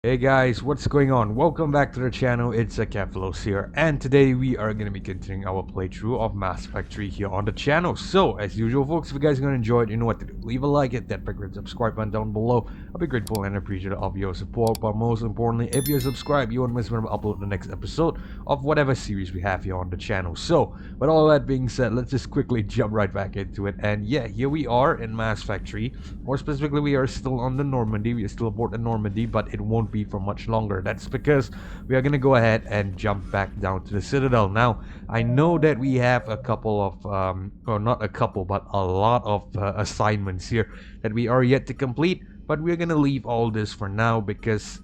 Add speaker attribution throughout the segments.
Speaker 1: Hey guys, what's going on? Welcome back to the channel, it's Akephalos here, and today we are going to be continuing our playthrough of Mass Effect 3 here on the channel. So, as usual folks, if you guys are going to enjoy it, you know what to do. Leave a like, hit that big red subscribe button down below. I'll be grateful and appreciative of your support, but most importantly, if you're subscribed, you won't miss when I upload the next episode of whatever series we have here on the channel. So, with all that being said, let's just quickly jump right back into it, and yeah, here we are in Mass Effect 3. More specifically, we are still on the Normandy, we are still aboard the Normandy, but it won't be for much longer. That's because we are gonna go ahead and jump back down to the Citadel. Now, I know that we have a couple of, or not a couple, but a lot of assignments here that we are yet to complete, but we're gonna leave all this for now because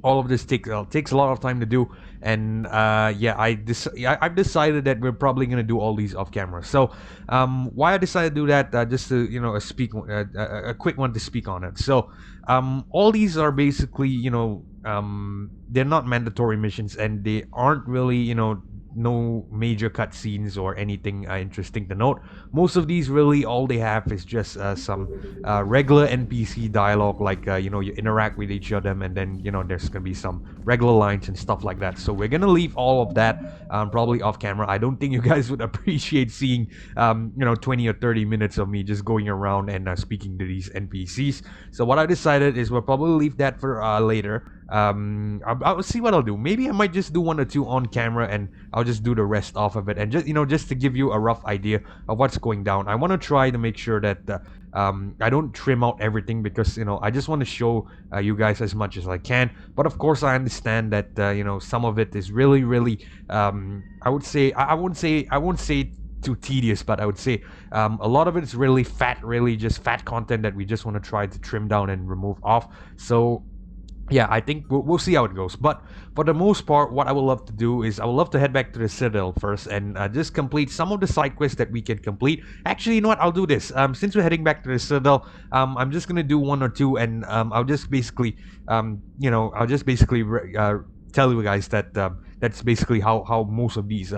Speaker 1: all of this takes a lot of time to do, and yeah, I've decided that we're probably gonna do all these off camera. So why I decided to do that, just to a quick one to speak on it. So all these are basically they're not mandatory missions, and they aren't really no major cutscenes or anything interesting to note. Most of these, really all they have is just some regular NPC dialogue, like you interact with each of them, and then there's gonna be some regular lines and stuff like that. So we're gonna leave all of that probably off camera. I don't think you guys would appreciate seeing 20 or 30 minutes of me just going around and speaking to these NPCs. So what I decided is we'll probably leave that for later. I'll see what I'll do. Maybe I might just do one or two on camera, and I'll just do the rest off of it. And just to give you a rough idea of what's going down, I want to try to make sure that I don't trim out everything, because I just want to show you guys as much as I can. But of course, I understand that some of it is really I would say I won't say too tedious, but I would say a lot of it is really just fat content that we just want to try to trim down and remove off. So yeah, I think we'll see how it goes. But for the most part, what I would love to do is I would love to head back to the Citadel first and just complete some of the side quests that we can complete. Actually, you know what? I'll do this. Since we're heading back to the Citadel, I'm just gonna do one or two, and I'll just basically, tell you guys that that's basically how most of these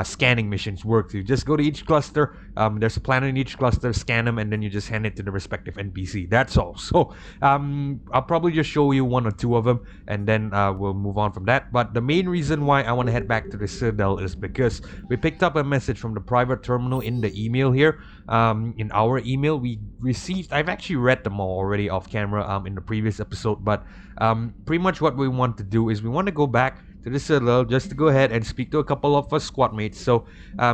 Speaker 1: scanning missions work. You just go to each cluster. There's a planet in each cluster. Scan them, and then you just hand it to the respective NPC. That's all. So I'll probably just show you one or two of them, and then we'll move on from that. But the main reason why I want to head back to the Citadel is because we picked up a message from the private terminal in the email here. In our email, we received. I've actually read them all already off camera in the previous episode, but pretty much what we want to do is we want to go back to the Citadel just to go ahead and speak to a couple of squad mates. So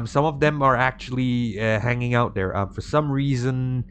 Speaker 1: some of them are actually hanging out there. For some reason,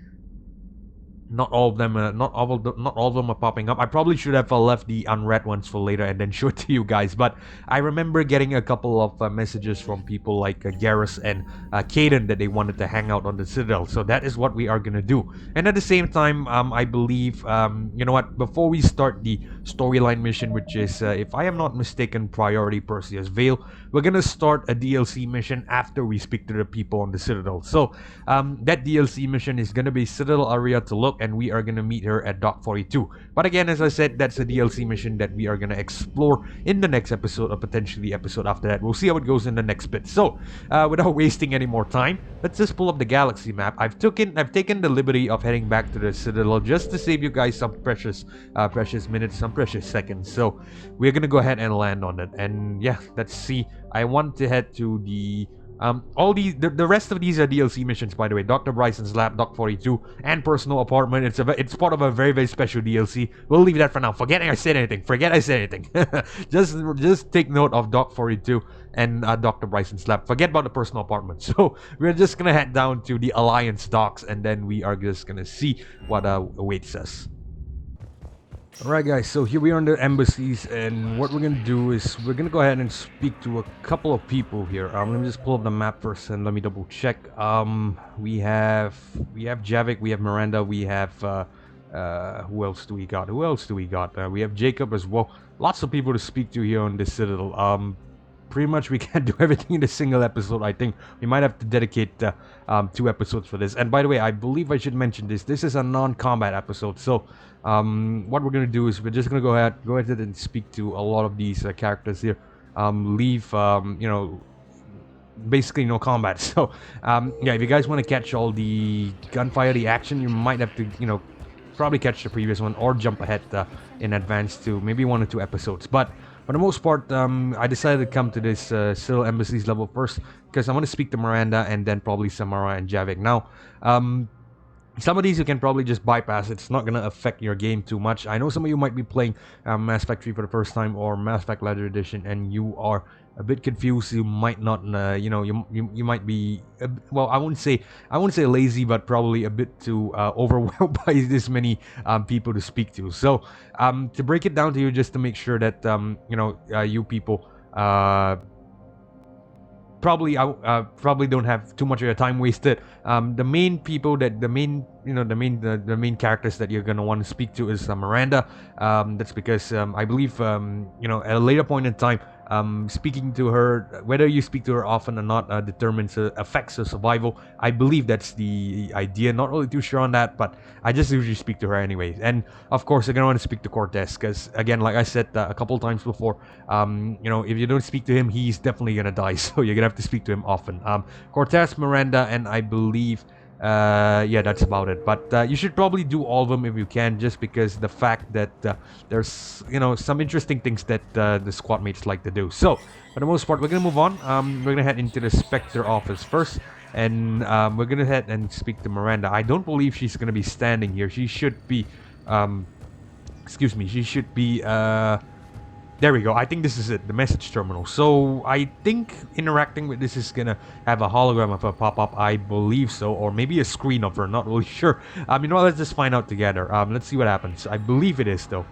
Speaker 1: not all of them are popping up. I probably should have left the unread ones for later and then show it to you guys, but I remember getting a couple of messages from people like Garrus and Caden that they wanted to hang out on the Citadel. So that is what we are gonna do. And at the same time, I believe you know what, before we start the storyline mission, which is if I am not mistaken, Priority Perseus Vale, we're gonna start a DLC mission after we speak to the people on the Citadel. So that DLC mission is gonna be Citadel Area to look, and we are gonna meet her at Dock 42. But again, as I said, that's a DLC mission that we are gonna explore in the next episode, or potentially the episode after that. We'll see how it goes in the next bit. So without wasting any more time, let's just pull up the galaxy map. I've taken the liberty of heading back to the Citadel just to save you guys some precious minutes, some precious seconds. So we're gonna go ahead and land on it, and yeah, let's see. I want to head to the all the rest of these are DLC missions, by the way. Dr. Bryson's lab, Dock 42, and personal apartment. It's part of a very special DLC. We'll leave that for now. Forget I said anything. Just take note of Dock 42 and Dr. Bryson's lab. Forget about the personal apartment. So we're just gonna head down to the Alliance docks, and then we are just gonna see what awaits us. Alright guys, so here we are in the embassies, and what we're gonna do is we're gonna go ahead and speak to a couple of people here. Let me just pull up the map first and let me double check. We have Javik, we have Miranda, we have who else do we got? We have Jacob as well. Lots of people to speak to here on this Citadel. Pretty much we can't do everything in a single episode. I think we might have to dedicate 2 episodes for this. And by the way, I believe I should mention this. This is a non-combat episode, so what we're gonna do is we're just gonna go ahead and speak to a lot of these characters here. Leave basically no combat. So yeah, if you guys want to catch all the gunfire, the action, you might have to probably catch the previous one or jump ahead in advance to maybe 1 or 2 episodes. But for the most part, I decided to come to this Citadel embassies level first because I want to speak to Miranda and then probably Samara and Javik. Now, some of these you can probably just bypass. It's not gonna affect your game too much. I know some of you might be playing Mass Effect 3 for the first time or Mass Effect Leather Edition, and you are a bit confused. You might not, you might be, well, I wouldn't say lazy, but probably a bit too overwhelmed by this many people to speak to. So to break it down to you, just to make sure that you people probably don't have too much of your time wasted. The main people that the main characters that you're gonna want to speak to is Miranda. That's because I believe at a later point in time, speaking to her, whether you speak to her often or not, determines affects her survival. I believe that's the idea. Not really too sure on that, but I just usually speak to her anyways. And of course, you're gonna want to speak to Cortez because, again, like I said a couple times before, if you don't speak to him, he's definitely gonna die. So you're gonna have to speak to him often. Cortez, Miranda, and I believe. Yeah, that's about it. But you should probably do all of them if you can, just because the fact that there's some interesting things that the squad mates like to do. So for the most part, we're gonna move on. We're gonna head into the Spectre office first, and we're gonna head and speak to Miranda. I don't believe she's gonna be standing here. She should be. Excuse me. She should be. There we go. I think this is it, the message terminal. So I think interacting with this is gonna have a hologram of her pop up. I believe so, or maybe a screen of her. Not really sure. You know what? Let's just find out together. Let's see what happens. I believe it is though.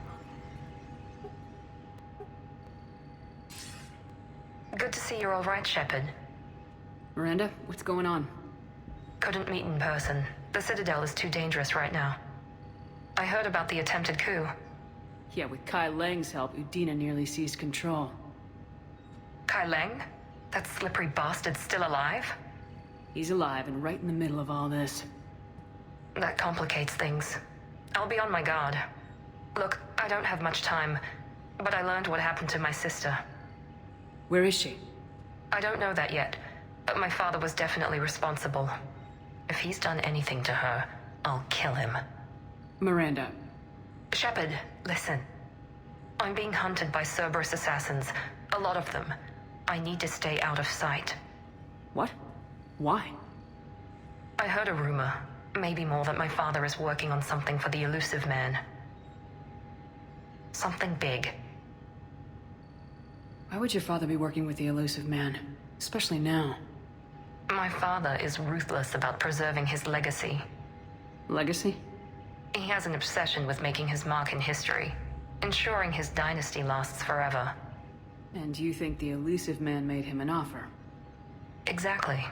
Speaker 2: Good to see you're all right, Shepard.
Speaker 3: Miranda, what's going on?
Speaker 2: Couldn't meet in person. The Citadel is too dangerous right now. I heard about the attempted coup.
Speaker 3: Yeah, with Kai Lang's help, Udina nearly seized control.
Speaker 2: Kai Lang? That slippery bastard's still alive?
Speaker 3: He's alive and right in the middle of all this.
Speaker 2: That complicates things. I'll be on my guard. Look, I don't have much time, but I learned what happened to my sister.
Speaker 3: Where is she?
Speaker 2: I don't know that yet, but my father was definitely responsible. If he's done anything to her, I'll kill him.
Speaker 3: Miranda.
Speaker 2: Shepard, listen. I'm being hunted by Cerberus assassins. A lot of them. I need to stay out of sight.
Speaker 3: What? Why?
Speaker 2: I heard a rumor, maybe more, that my father is working on something for the elusive man. Something big.
Speaker 3: Why would your father be working with the elusive man? Especially now.
Speaker 2: My father is ruthless about preserving his legacy.
Speaker 3: Legacy?
Speaker 2: He has an obsession with making his mark in history, ensuring his dynasty lasts forever.
Speaker 3: And you think the elusive man made him an offer?
Speaker 2: Exactly.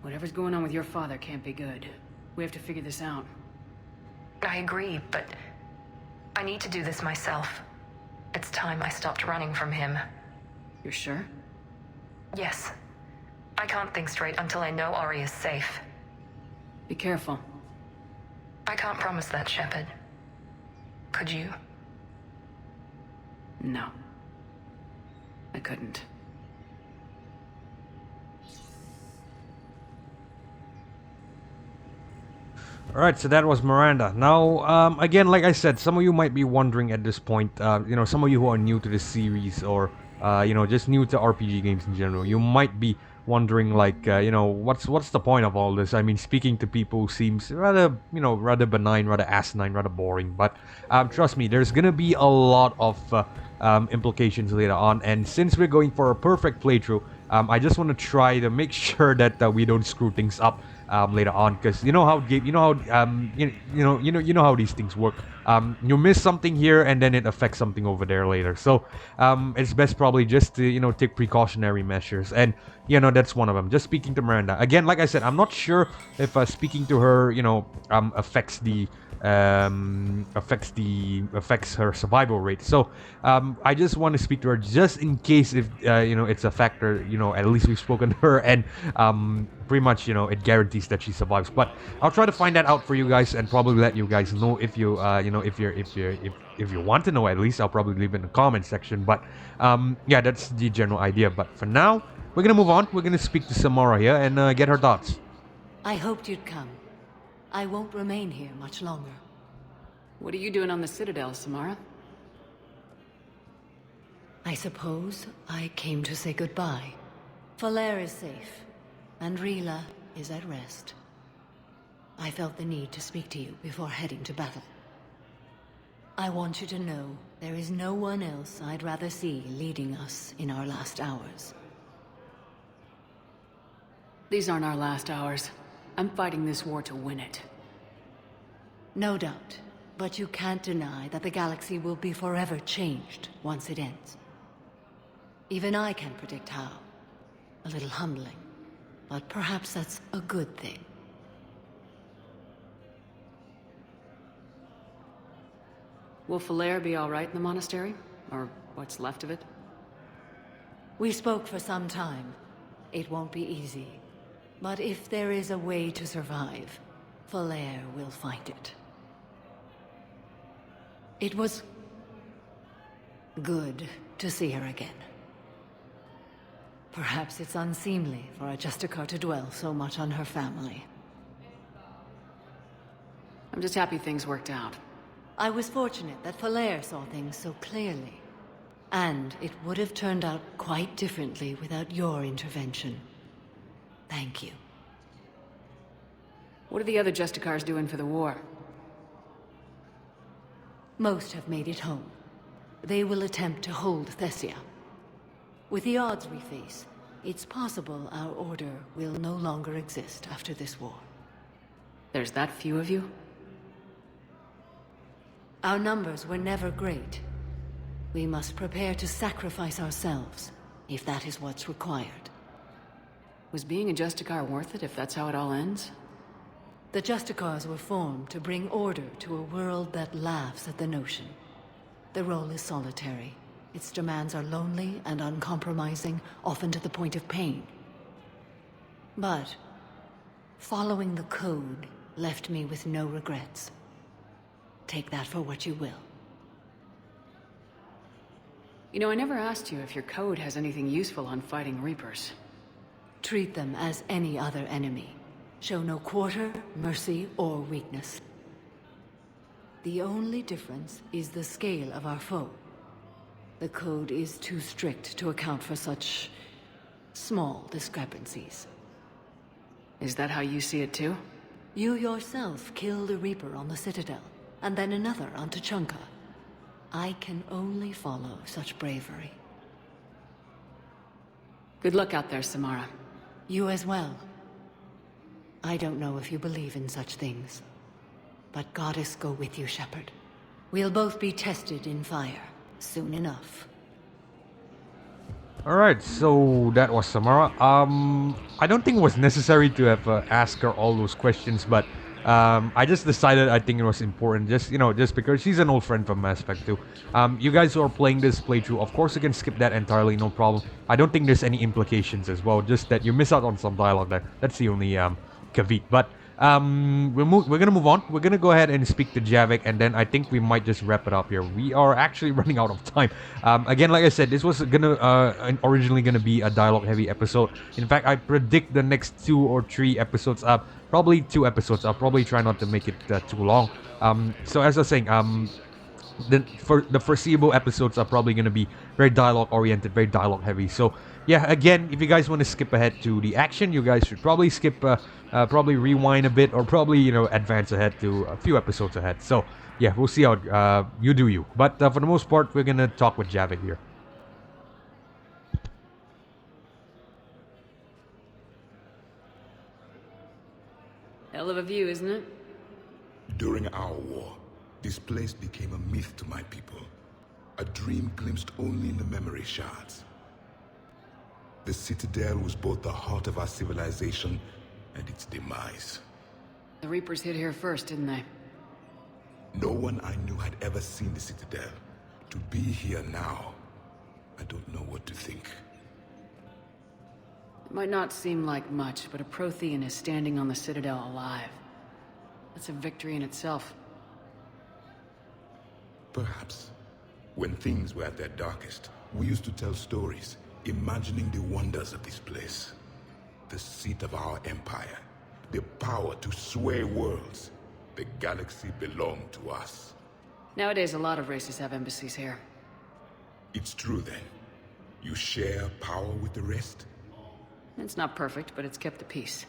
Speaker 3: Whatever's going on with your father can't be good. We have to figure this out.
Speaker 2: I agree, but I need to do this myself. It's time I stopped running from him.
Speaker 3: You're sure?
Speaker 2: Yes. I can't think straight until I know Ori is safe.
Speaker 3: Be careful.
Speaker 2: I can't promise that, Shepard. Could you?
Speaker 3: No. I couldn't.
Speaker 1: Alright, so that was Miranda. Now, again, like I said, some of you might be wondering at this point, some of you who are new to this series or, just new to RPG games in general, you might be wondering, like, what's the point of all this? I mean, speaking to people seems rather, rather benign, rather asinine, rather boring. But trust me, there's gonna be a lot of implications later on. And since we're going for a perfect playthrough, I just want to try to make sure that we don't screw things up later on, because you know how these things work. You miss something here and then it affects something over there later. So it's best probably just to take precautionary measures, and that's one of them. Just speaking to Miranda again, like I said, I'm not sure if speaking to her affects her survival rate. So I just want to speak to her just in case if it's a factor. At least we've spoken to her, and pretty much it guarantees that she survives. But I'll try to find that out for you guys and probably let you guys know if you if you want to know. At least I'll probably leave it in the comment section. But yeah, that's the general idea. But for now, we're gonna move on. We're gonna speak to Samara here and get her thoughts.
Speaker 4: I hoped you'd come. I won't remain here much longer.
Speaker 3: What are you doing on the Citadel, Samara?
Speaker 4: I suppose I came to say goodbye. Falair is safe, and Rila is at rest. I felt the need to speak to you before heading to battle. I want you to know there is no one else I'd rather see leading us in our last hours.
Speaker 3: These aren't our last hours. I'm fighting this war to win it.
Speaker 4: No doubt, but you can't deny that the galaxy will be forever changed once it ends. Even I can't predict how. A little humbling, but perhaps that's a good thing.
Speaker 3: Will Falair be all right in the monastery? Or what's left of it?
Speaker 4: We spoke for some time. It won't be easy. But if there is a way to survive, Falair will find it. It was good to see her again. Perhaps it's unseemly for a Justicar to dwell so much on her family.
Speaker 3: I'm just happy things worked out.
Speaker 4: I was fortunate that Falair saw things so clearly. And it would have turned out quite differently without your intervention. Thank you.
Speaker 3: What are the other Justicars doing for the war?
Speaker 4: Most have made it home. They will attempt to hold Thessia. With the odds we face, it's possible our order will no longer exist after this war.
Speaker 3: There's that few of you?
Speaker 4: Our numbers were never great. We must prepare to sacrifice ourselves, if that is what's required.
Speaker 3: Was being a Justicar worth it if that's how it all ends?
Speaker 4: The Justicars were formed to bring order to a world that laughs at the notion. The role is solitary. Its demands are lonely and uncompromising, often to the point of pain. But following the code left me with no regrets. Take that for what you will.
Speaker 3: You know, I never asked you if your code has anything useful on fighting Reapers.
Speaker 4: Treat them as any other enemy. Show no quarter, mercy, or weakness. The only difference is the scale of our foe. The code is too strict to account for such small discrepancies.
Speaker 3: Is that how you see it too?
Speaker 4: You yourself killed a Reaper on the Citadel, and then another on Tuchanka. I can only follow such bravery.
Speaker 3: Good luck out there, Samara.
Speaker 4: You as well. I don't know if you believe in such things, but Goddess go with you, Shepard. We'll both be tested in fire, soon enough.
Speaker 1: Alright, so that was Samara. I don't think it was necessary to have asked her all those questions, but I just decided I think it was important, just because she's an old friend from Mass Effect 2. You guys who are playing this playthrough, of course you can skip that entirely, no problem. I don't think there's any implications as well, just that you miss out on some dialogue there. That's the only caveat. But we're gonna move on. We're gonna go ahead and speak to Javik, and then I think we might just wrap it up here. We are actually running out of time. Again, like I said, this was originally gonna be a dialogue-heavy episode. In fact, I predict the next 2 or 3 episodes up. Probably 2 episodes. I'll probably try not to make it too long. So as I was saying, the foreseeable episodes are probably going to be very dialogue-oriented, very dialogue-heavy. So yeah, again, if you guys want to skip ahead to the action, you guys should probably skip, probably rewind a bit, or probably, advance ahead to a few episodes ahead. So yeah, we'll see how you do you. But for the most part, we're going to talk with Javik here.
Speaker 3: Hell of a view, isn't it?
Speaker 5: During our war, this place became a myth to my people. A dream glimpsed only in the memory shards. The Citadel was both the heart of our civilization and its demise.
Speaker 3: The Reapers hit here first, didn't they?
Speaker 5: No one I knew had ever seen the Citadel. To be here now, I don't know what to think.
Speaker 3: It might not seem like much, but a Prothean is standing on the Citadel alive. That's a victory in itself.
Speaker 5: Perhaps. When things were at their darkest, we used to tell stories, imagining the wonders of this place. The seat of our empire, the power to sway worlds. The galaxy belonged to us.
Speaker 3: Nowadays, a lot of races have embassies here.
Speaker 5: It's true then. You share power with the rest?
Speaker 3: It's not perfect, but it's kept the peace.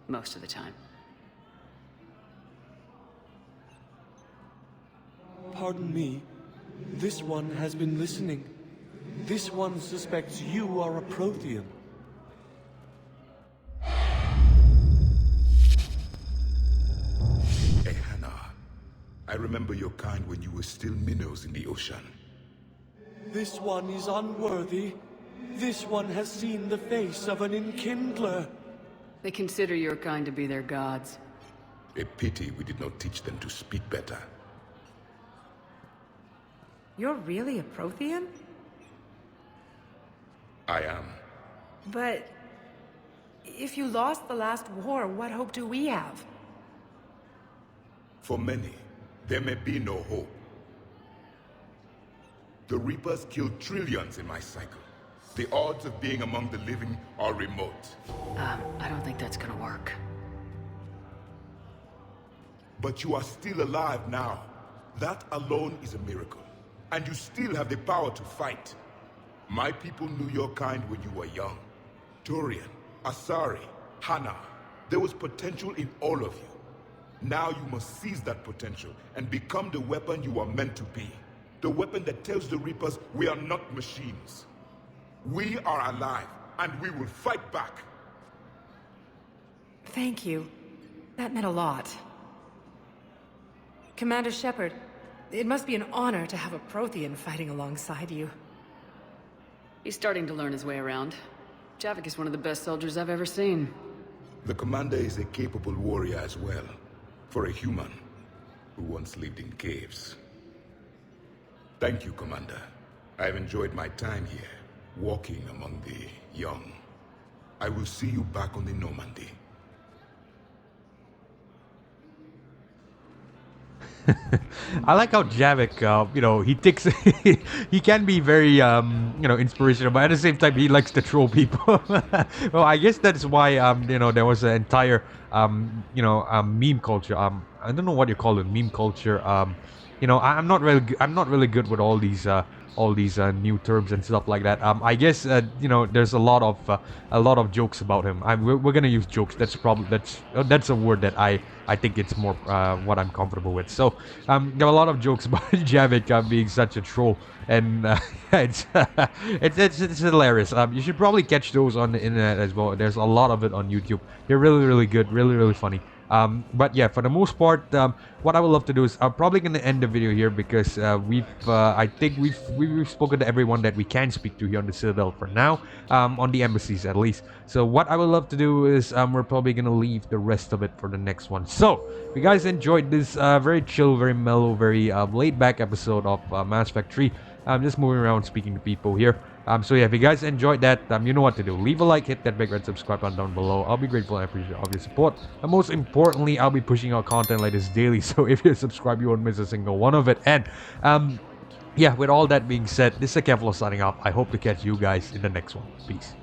Speaker 3: Most of the time.
Speaker 6: Pardon me. This one has been listening. This one suspects you are a Prothean.
Speaker 5: Hey, Hannah. I remember your kind when you were still minnows in the ocean.
Speaker 6: This one is unworthy. This one has seen the face of an enkindler.
Speaker 3: They consider your kind to be their gods.
Speaker 5: A pity we did not teach them to speak better.
Speaker 7: You're really a Prothean?
Speaker 5: I am.
Speaker 7: But if you lost the last war, what hope do we have?
Speaker 5: For many, there may be no hope. The Reapers killed trillions in my cycle. The odds of being among the living are remote.
Speaker 3: I don't think that's gonna work.
Speaker 5: But you are still alive now. That alone is a miracle. And you still have the power to fight. My people knew your kind when you were young. Turian, Asari, Hannah. There was potential in all of you. Now you must seize that potential and become the weapon you are meant to be. The weapon that tells the Reapers we are not machines. We are alive, and we will fight back.
Speaker 7: Thank you. That meant a lot. Commander Shepard, it must be an honor to have a Prothean fighting alongside you.
Speaker 3: He's starting to learn his way around. Javik is one of the best soldiers I've ever seen.
Speaker 5: The commander is a capable warrior as well, for a human who once lived in caves. Thank you, Commander. I've enjoyed my time here, walking among the young. I will see you back on the Normandy.
Speaker 1: I like how Javik, he takes, he can be very, inspirational, but at the same time, he likes to troll people. Well, I guess that's why, there was an entire, meme culture. I don't know what you call it, meme culture. I'm not really good with all these new terms and stuff like that. I guess there's a lot of jokes about him. We're gonna use jokes. That's a word that I think it's more what I'm comfortable with. So there are a lot of jokes about Javik being such a troll, and it's hilarious. You should probably catch those on the internet as well. There's a lot of it on YouTube. They're really good, really funny. But yeah, for the most part, what I would love to do is I'm probably gonna end the video here because I think we've spoken to everyone that we can speak to here on the Citadel for now, on the embassies at least. So what I would love to do is we're probably gonna leave the rest of it for the next one. So if you guys enjoyed this very chill, very mellow, very laid back episode of Mass Effect 3, I'm just moving around speaking to people here. So yeah, if you guys enjoyed that, you know what to do. Leave a like, hit that big red subscribe button down below. I'll be grateful and appreciate all your support. And most importantly, I'll be pushing out content like this daily. So if you subscribe, you won't miss a single one of it. And yeah, with all that being said, this is Akephalos signing off. I hope to catch you guys in the next one. Peace.